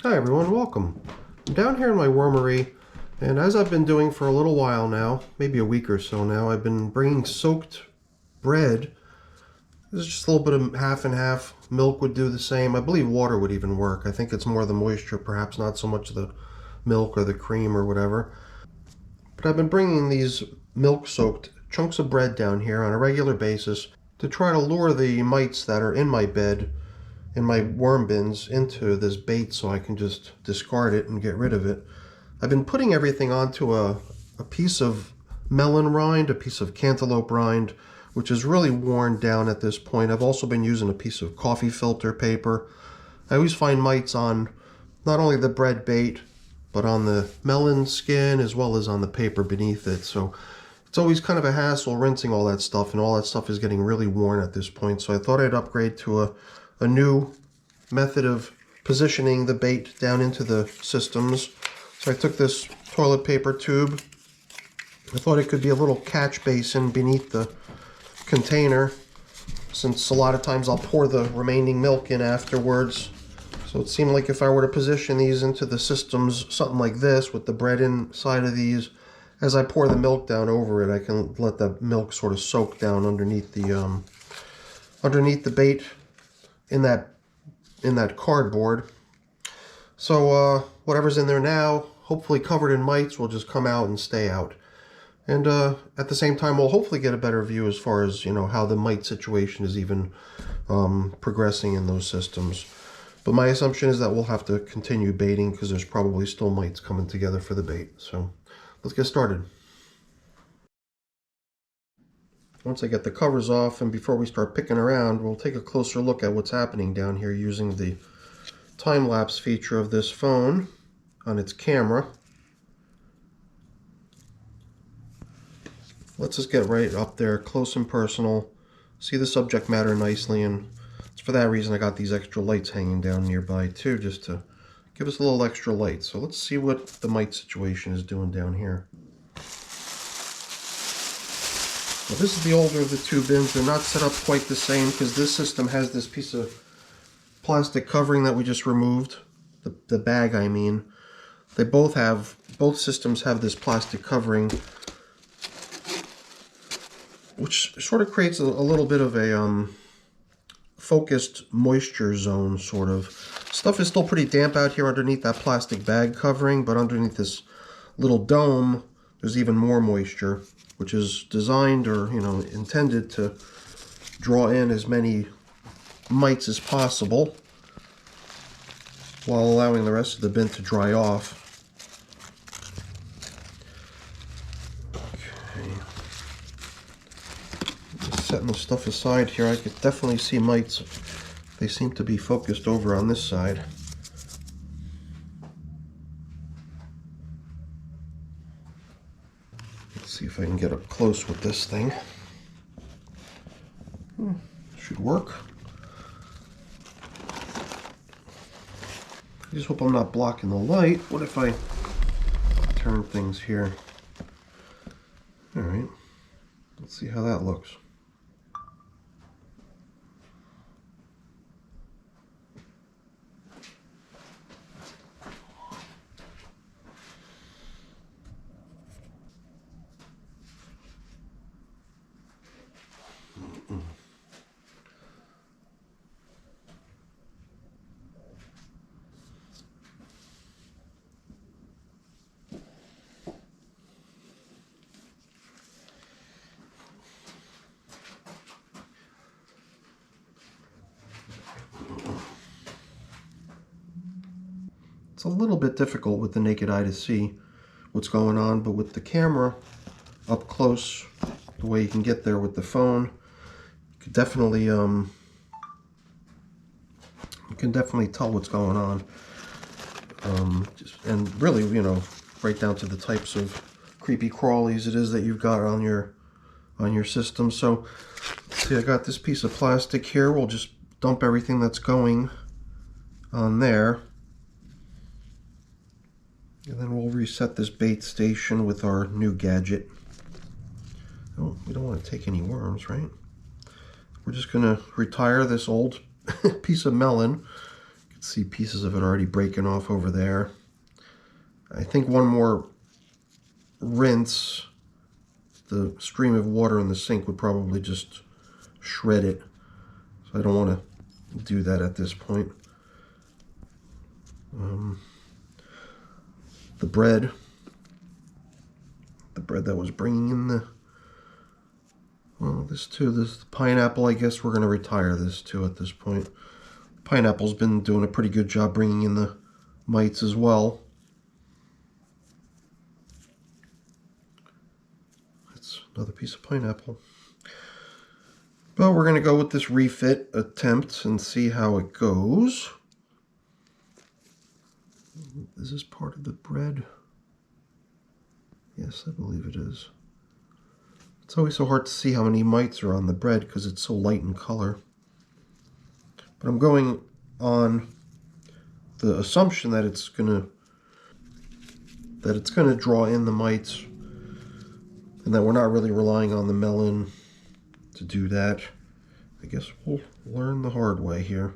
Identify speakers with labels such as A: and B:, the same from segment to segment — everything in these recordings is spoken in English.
A: Hi everyone, welcome. I'm down here in my wormery, and as I've been doing for a little while now, maybe a week or so now, I've been bringing soaked bread. This is just a little bit of half and half. Milk would do the same. I believe water would even work. I think it's more the moisture, perhaps not so much the milk or the cream or whatever. But I've been bringing these milk-soaked chunks of bread down here on a regular basis to try to lure the mites that are in my bed, in my worm bins, into this bait so I can just discard it and get rid of it. I've been putting everything onto a piece of melon rind, a piece of cantaloupe rind, which is really worn down at this point. I've also been using a piece of coffee filter paper. I always find mites on not only the bread bait, but on the melon skin as well as on the paper beneath it. So it's always kind of a hassle rinsing all that stuff, and all that stuff is getting really worn at this point. So I thought I'd upgrade to a new method of positioning the bait down into the systems. So I took this toilet paper tube. I thought it could be a little catch basin beneath the container, since a lot of times I'll pour the remaining milk in afterwards. So it seemed like if I were to position these into the systems, something like this, with the bread inside of these, as I pour the milk down over it, I can let the milk sort of soak down underneath the bait in that cardboard. So whatever's in there now, hopefully covered in mites, will just come out and stay out. And at the same time, we'll hopefully get a better view as far as, how the mite situation is even progressing in those systems. But my assumption is that we'll have to continue baiting because there's probably still mites coming together for the bait. So let's get started. Once I get the covers off and before we start picking around, we'll take a closer look at what's happening down here using the time-lapse feature of this phone on its camera. Let's just get right up there, close and personal, see the subject matter nicely, and it's for that reason I got these extra lights hanging down nearby too, just to give us a little extra light. So let's see what the mite situation is doing down here. Now, this is the older of the two bins. They're not set up quite the same because this system has this piece of plastic covering that we just removed, the bag I mean. Both systems have this plastic covering, which sort of creates a little bit of a focused moisture zone, sort of. Stuff is still pretty damp out here underneath that plastic bag covering, but underneath this little dome, there's even more moisture, which is designed or, intended to draw in as many mites as possible while allowing the rest of the bin to dry off. Setting the stuff aside here, I could definitely see mites. They seem to be focused over on this side. Let's see if I can get up close with this thing. Should work. I just hope I'm not blocking the light. What if I turn things here? Alright, let's see how that looks. It's a little bit difficult with the naked eye to see what's going on, but with the camera up close, the way you can get there with the phone, you can definitely tell what's going on. And really, right down to the types of creepy crawlies it is that you've got on your system. So, see, I got this piece of plastic here. We'll just dump everything that's going on there. And then we'll reset this bait station with our new gadget. Oh, we don't want to take any worms, right? We're just going to retire this old piece of melon. See pieces of it already breaking off over there. I think one more rinse, the stream of water in the sink would probably just shred it. So I don't want to do that at this point. The bread that was bringing in the, well, this pineapple, I guess we're going to retire this too at this point. Pineapple's been doing a pretty good job bringing in the mites as well. That's another piece of pineapple. But we're going to go with this refit attempt and see how it goes. Is this part of the bread? Yes, I believe it is. It's always so hard to see how many mites are on the bread because it's so light in color. But I'm going on the assumption that it's gonna draw in the mites, and that we're not really relying on the melon to do that. I guess we'll learn the hard way here.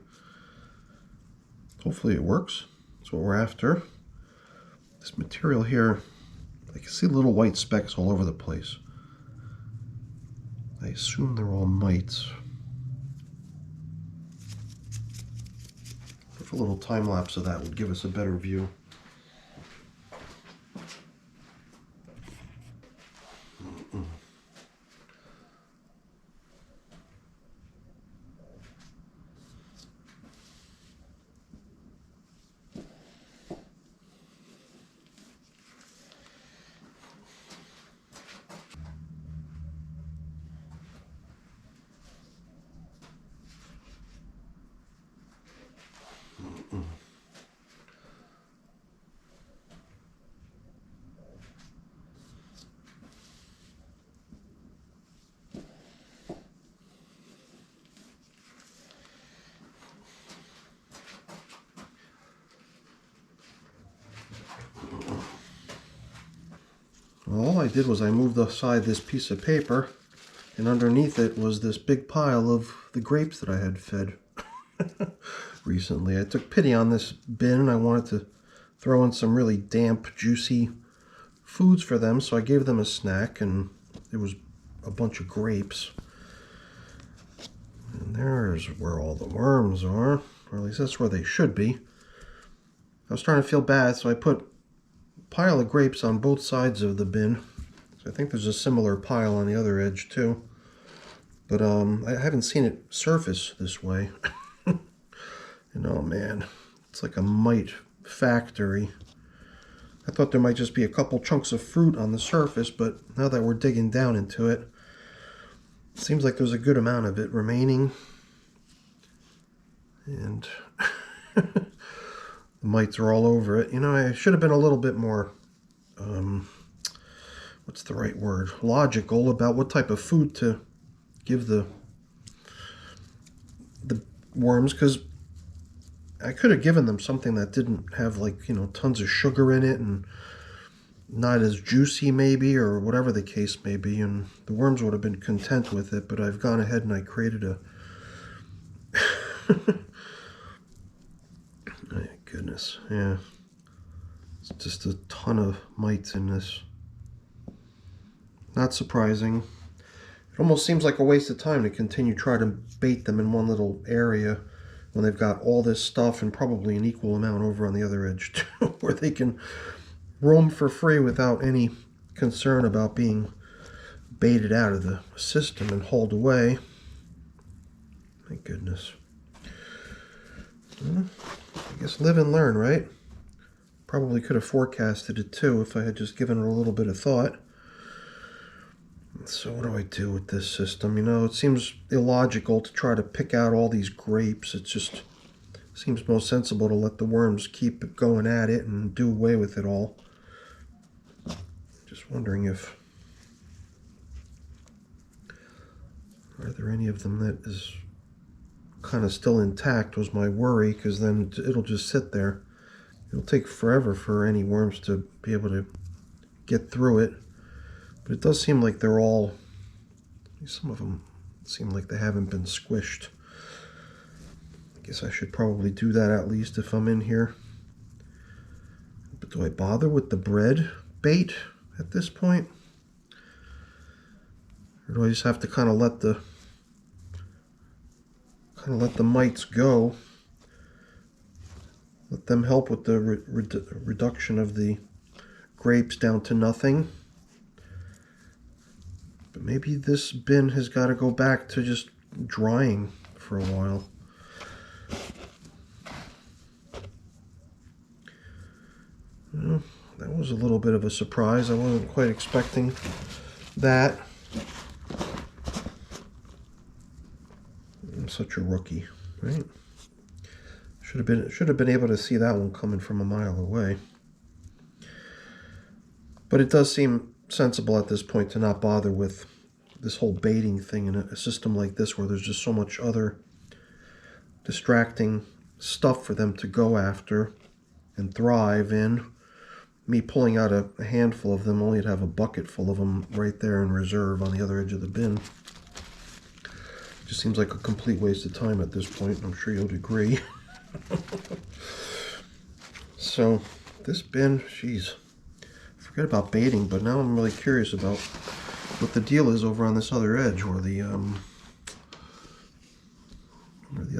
A: Hopefully it works. That's what we're after. This material here, I can see little white specks all over the place. I assume they're all mites. If a little time lapse of that would give us a better view. All I did was I moved aside this piece of paper, and underneath it was this big pile of the grapes that I had fed recently. I took pity on this bin and I wanted to throw in some really damp, juicy foods for them, so I gave them a snack, and there was a bunch of grapes. And there's where all the worms are, or at least that's where they should be. I was starting to feel bad, so I put pile of grapes on both sides of the bin. So I think there's a similar pile on the other edge too. But I haven't seen it surface this way. And oh man, it's like a mite factory. I thought there might just be a couple chunks of fruit on the surface, but now that we're digging down into it, it seems like there's a good amount of it remaining. And the mites are all over it. You know, I should have been a little bit more, what's the right word, logical about what type of food to give the worms, because I could have given them something that didn't have, like, you know, tons of sugar in it and not as juicy maybe, or whatever the case may be, and the worms would have been content with it. But I've gone ahead and I created a my goodness, yeah, it's just a ton of mites in this. Not surprising. It almost seems like a waste of time to continue trying to bait them in one little area when they've got all this stuff and probably an equal amount over on the other edge too, where they can roam for free without any concern about being baited out of the system and hauled away. My goodness. Well, I guess live and learn, right? Probably could have forecasted it too if I had just given it a little bit of thought. So what do I do with this system? You know, it seems illogical to try to pick out all these grapes. It just seems most sensible to let the worms keep going at it and do away with it all. Just wondering if, are there any of them that is kind of still intact, was my worry, because then it'll just sit there. It'll take forever for any worms to be able to get through it. But it does seem like they're all, some of them seem like they haven't been squished. Guess I should probably do that at least if I'm in here. But do I bother with the bread bait at this point? Or do I just have to kind of let the mites go? Let them help with the reduction of the grapes down to nothing. But maybe this bin has got to go back to just drying for a while. Well, that was a little bit of a surprise. I wasn't quite expecting that. I'm such a rookie, right? Should have been able to see that one coming from a mile away. But it does seem sensible at this point to not bother with this whole baiting thing in a system like this where there's just so much other distracting stuff for them to go after and thrive in. Me pulling out a handful of them, only to have a bucket full of them right there in reserve on the other edge of the bin. Just seems like a complete waste of time at this point. I'm sure you'll agree. So this bin, geez, forget about baiting, but now I'm really curious about what the deal is over on this other edge where the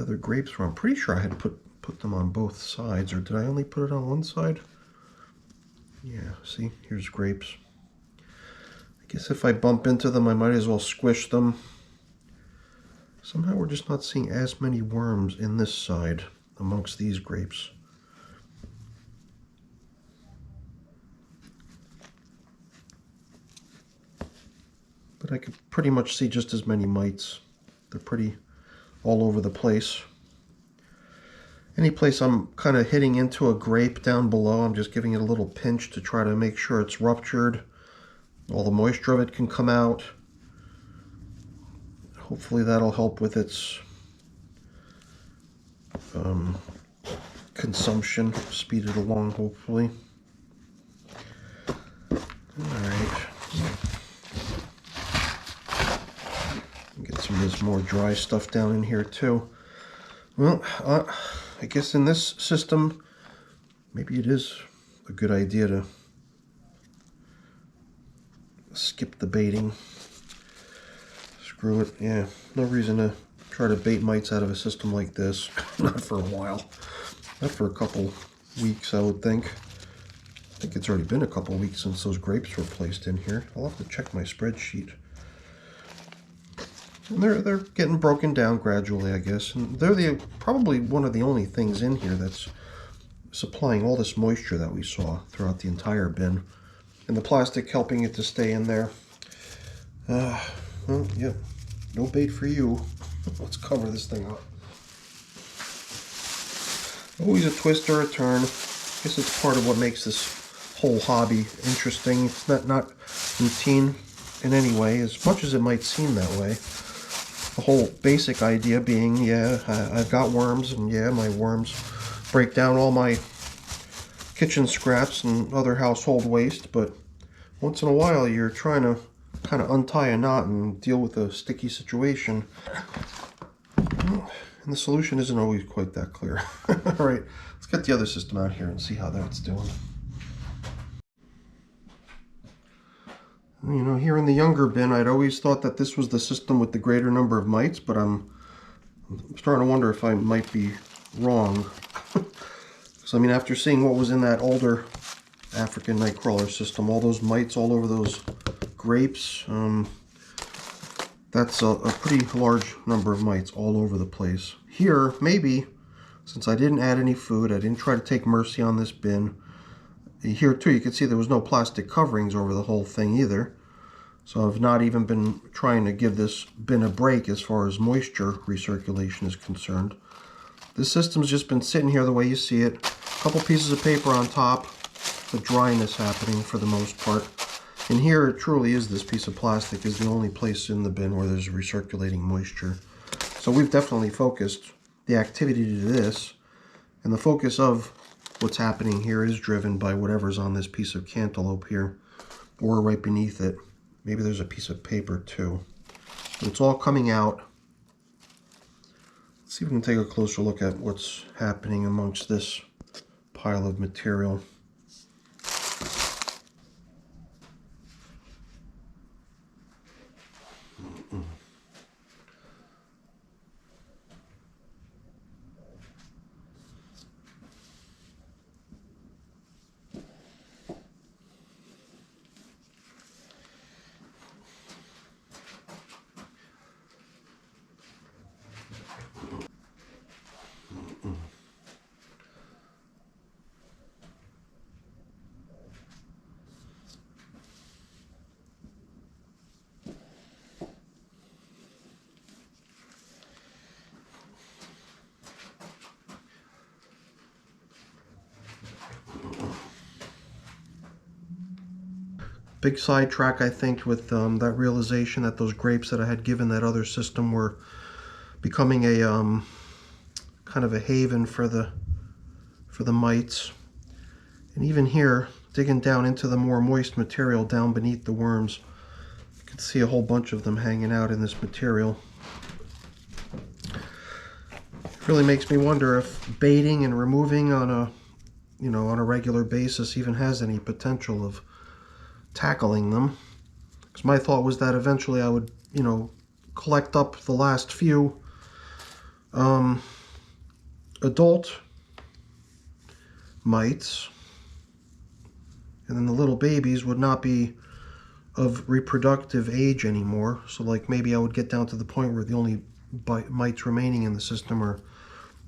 A: other grapes were. I'm pretty sure I had put them on both sides, or did I only put it on one side? Yeah, see, here's grapes. I guess if I bump into them, I might as well squish them. Somehow we're just not seeing as many worms in this side amongst these grapes. But I could pretty much see just as many mites. They're pretty all over the place. Any place I'm kind of hitting into a grape down below, I'm just giving it a little pinch to try to make sure it's ruptured. All the moisture of it can come out. Hopefully that'll help with its consumption, speed it along, hopefully. Alright. Get some of this more dry stuff down in here too. Well, I guess in this system, maybe it is a good idea to skip the baiting. Screw it. Yeah, no reason to try to bait mites out of a system like this. Not for a while. Not for a couple weeks, I would think. I think it's already been a couple weeks since those grapes were placed in here. I'll have to check my spreadsheet. And they're getting broken down gradually, I guess. And they're probably one of the only things in here that's supplying all this moisture that we saw throughout the entire bin. And the plastic helping it to stay in there. Well, yeah, no bait for you. Let's cover this thing up. Always a twist or a turn. I guess it's part of what makes this whole hobby interesting. It's not routine in any way, as much as it might seem that way. The whole basic idea being, yeah, I've got worms, and yeah, my worms break down all my kitchen scraps and other household waste, but once in a while you're trying to kind of untie a knot and deal with a sticky situation. And the solution isn't always quite that clear. Alright, let's get the other system out here and see how that's doing. You know, here in the younger bin, I'd always thought that this was the system with the greater number of mites, but I'm starting to wonder if I might be wrong. So, I mean, after seeing what was in that older African nightcrawler system, all those mites all over those grapes, that's a pretty large number of mites all over the place. Here, maybe, since I didn't add any food, I didn't try to take mercy on this bin. Here too, you can see there was no plastic coverings over the whole thing either. So I've not even been trying to give this bin a break as far as moisture recirculation is concerned. This system's just been sitting here the way you see it. A couple pieces of paper on top, the dryness happening for the most part. And here it truly is, this piece of plastic is the only place in the bin where there's recirculating moisture. So we've definitely focused the activity to this, and the focus of what's happening here is driven by whatever's on this piece of cantaloupe here, or right beneath it. Maybe there's a piece of paper too. But it's all coming out. Let's Let's see if we can take a closer look at what's happening amongst this pile of material. Big sidetrack, I think, with that realization that those grapes that I had given that other system were becoming a kind of a haven for the mites. And even here, digging down into the more moist material down beneath the worms, you can see a whole bunch of them hanging out in this material. It really makes me wonder if baiting and removing on a regular basis even has any potential of tackling them. Because my thought was that eventually I would, collect up the last few adult mites, and then the little babies would not be of reproductive age anymore. So like maybe I would get down to the point where the only mites remaining in the system are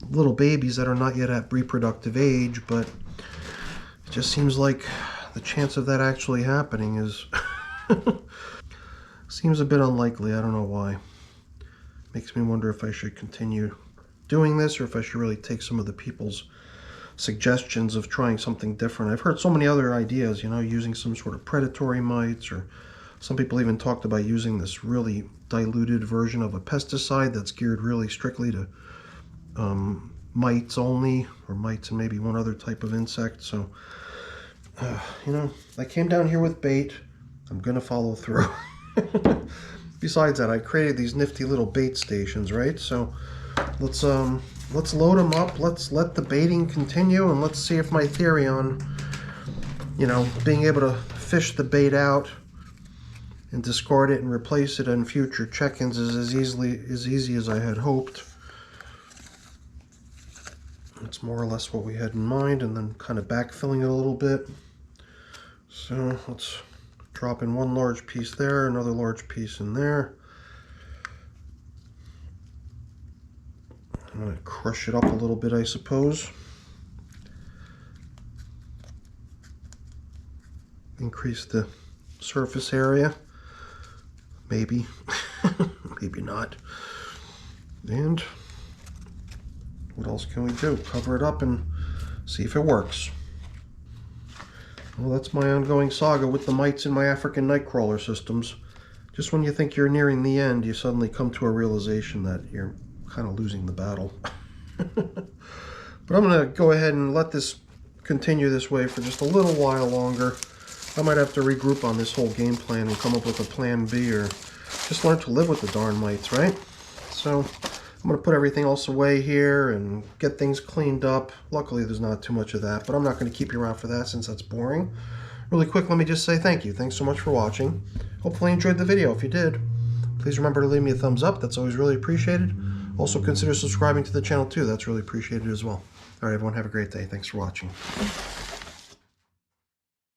A: little babies that are not yet at reproductive age, but it just seems like the chance of that actually happening is seems a bit unlikely. I don't know why. Makes me wonder if I should continue doing this or if I should really take some of the people's suggestions of trying something different. I've heard so many other ideas, using some sort of predatory mites, or some people even talked about using this really diluted version of a pesticide that's geared really strictly to mites only, or mites and maybe one other type of insect. So I came down here with bait. I'm gonna follow through. Besides that, I created these nifty little bait stations, right? So let's load them up. Let's let the baiting continue, and let's see if my theory on being able to fish the bait out and discard it and replace it in future check-ins is as easy as I had hoped. That's more or less what we had in mind, and then kind of backfilling it a little bit. So let's drop in one large piece there, another large piece in there. I'm going to crush it up a little bit, I suppose. Increase the surface area. Maybe. Maybe not. And what else can we do? Cover it up and see if it works. Well, that's my ongoing saga with the mites in my African nightcrawler systems. Just when you think you're nearing the end, you suddenly come to a realization that you're kind of losing the battle. But I'm going to go ahead and let this continue this way for just a little while longer. I might have to regroup on this whole game plan and come up with a plan B, or just learn to live with the darn mites, right? So I'm going to put everything else away here and get things cleaned up. Luckily, there's not too much of that, but I'm not going to keep you around for that since that's boring. Really quick, let me just say thank you. Thanks so much for watching. Hopefully you enjoyed the video. If you did, please remember to leave me a thumbs up. That's always really appreciated. Also, consider subscribing to the channel too. That's really appreciated as well. All right, everyone, have a great day. Thanks for watching.